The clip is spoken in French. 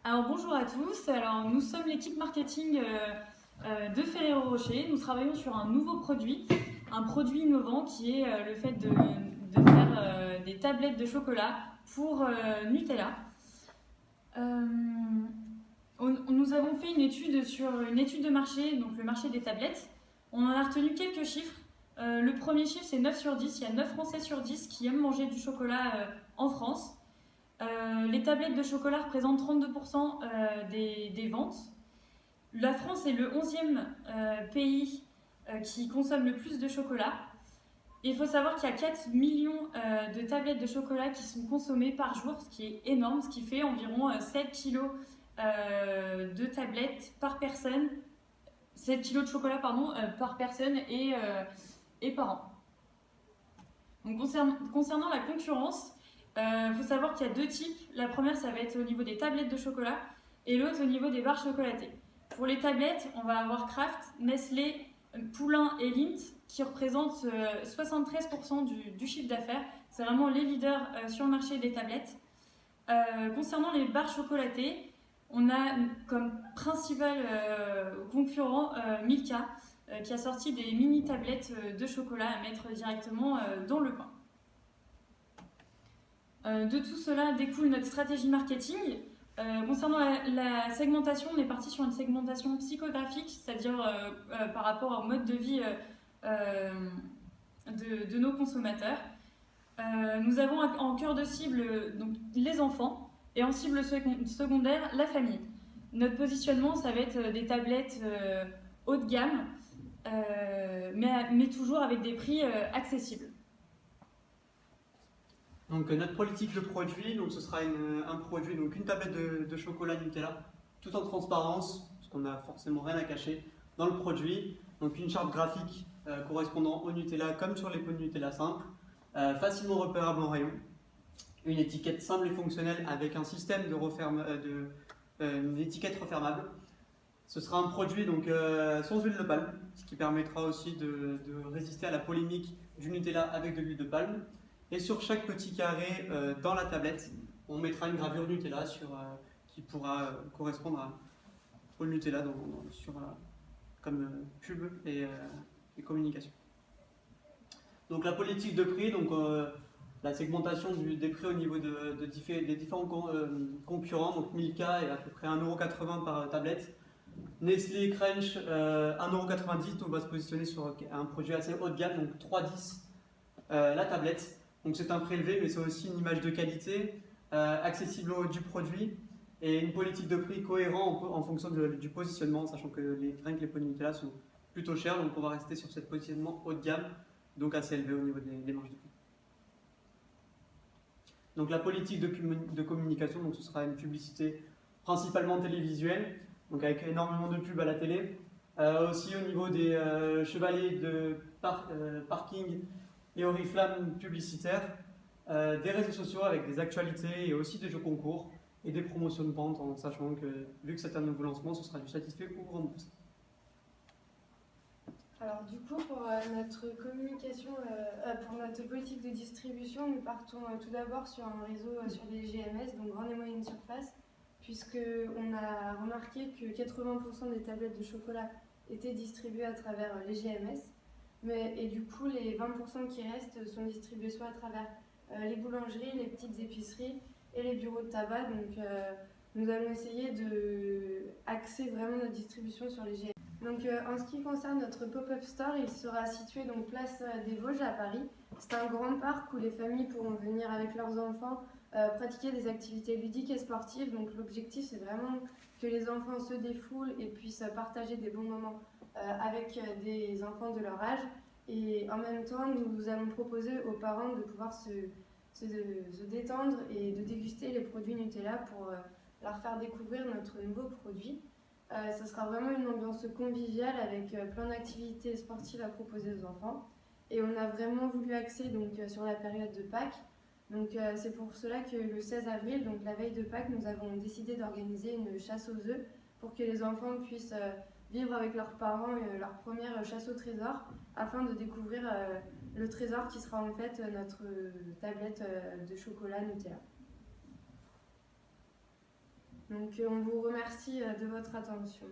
Alors bonjour à tous, alors nous sommes l'équipe marketing de Ferrero Rocher. Nous travaillons sur un nouveau produit, un produit innovant qui est le fait de faire des tablettes de chocolat pour Nutella. Nous avons fait une étude sur une étude de marché, donc le marché des tablettes. On en a retenu quelques chiffres. Le premier chiffre c'est 9 sur 10, il y a 9 Français sur 10 qui aiment manger du chocolat en France. Les tablettes de chocolat représentent 32% des ventes. La France est le 11e pays qui consomme le plus de chocolat. Et il faut savoir qu'il y a 4 millions de tablettes de chocolat qui sont consommées par jour, ce qui est énorme, ce qui fait environ 7 kilos de tablettes par personne, 7 kilos de chocolat par personne et par an. Donc, concernant la concurrence, faut savoir qu'il y a deux types. La première, ça va être au niveau des tablettes de chocolat et l'autre au niveau des barres chocolatées. Pour les tablettes, on va avoir Kraft, Nestlé, Poulain et Lindt qui représentent 73% du chiffre d'affaires. C'est vraiment les leaders sur le marché des tablettes. Concernant les barres chocolatées, on a comme principal concurrent Milka qui a sorti des mini tablettes de chocolat à mettre directement dans le pain. De tout cela découle notre stratégie marketing. Concernant la segmentation, on est parti sur une segmentation psychographique, c'est-à-dire par rapport au mode de vie de nos consommateurs. Nous avons en cœur de cible donc, les enfants et en cible secondaire la famille. Notre positionnement, ça va être des tablettes haut de gamme, mais toujours avec des prix accessibles. Donc notre politique de produit, donc ce sera un produit, donc une tablette de chocolat Nutella, tout en transparence, parce qu'on n'a forcément rien à cacher dans le produit. Donc une charte graphique correspondant au Nutella comme sur les pots de Nutella simples, facilement repérable en rayon, une étiquette simple et fonctionnelle avec un système une étiquette refermable. Ce sera un produit donc, sans huile de palme, ce qui permettra aussi de résister à la polémique du Nutella avec de l'huile de palme. Et sur chaque petit carré dans la tablette, on mettra une gravure Nutella qui pourra correspondre au Nutella comme pub et communication. Donc la politique de prix, donc la segmentation des prix au niveau des différents concurrents, donc Milka est à peu près 1,80 € par tablette. Nestlé Crunch 1,90 €, donc on va se positionner sur un produit assez haut de gamme, donc 3,10 € la tablette. Donc c'est un prélevé, mais c'est aussi une image de qualité, accessible du produit et une politique de prix cohérente en fonction du positionnement, sachant que rien que les pots de Nutella sont plutôt chers, donc on va rester sur ce positionnement haut de gamme, donc assez élevé au niveau des marges de prix. Donc la politique de communication, donc ce sera une publicité principalement télévisuelle, donc avec énormément de pubs à la télé, aussi au niveau des chevaliers de parking et oriflammes publicitaires, des réseaux sociaux avec des actualités et aussi des jeux concours et des promotions de vente, en sachant que vu que c'est un nouveau lancement, ce sera du satisfait ou remboursé. Alors du coup, pour notre communication, pour notre politique de distribution, nous partons tout d'abord sur un réseau sur les GMS, donc grande et moyenne surface, puisqu'on a remarqué que 80% des tablettes de chocolat étaient distribuées à travers les GMS. Et du coup, les 20% qui restent sont distribués soit à travers les boulangeries, les petites épiceries et les bureaux de tabac. Donc, nous allons essayer d'axer vraiment notre distribution sur les GMS. Donc, en ce qui concerne notre pop-up store, il sera situé donc place des Vosges à Paris. C'est un grand parc où les familles pourront venir avec leurs enfants pratiquer des activités ludiques et sportives. Donc, l'objectif, c'est vraiment que les enfants se défoulent et puissent partager des bons moments avec des enfants de leur âge, et en même temps nous allons proposer aux parents de pouvoir se détendre et de déguster les produits Nutella pour leur faire découvrir notre nouveau produit. Ce sera vraiment une ambiance conviviale avec plein d'activités sportives à proposer aux enfants, et on a vraiment voulu axer donc, sur la période de Pâques. Donc c'est pour cela que le 16 avril, donc la veille de Pâques, nous avons décidé d'organiser une chasse aux œufs pour que les enfants puissent vivre avec leurs parents leur première chasse au trésor, afin de découvrir le trésor qui sera en fait notre tablette de chocolat Nutella. Donc on vous remercie de votre attention.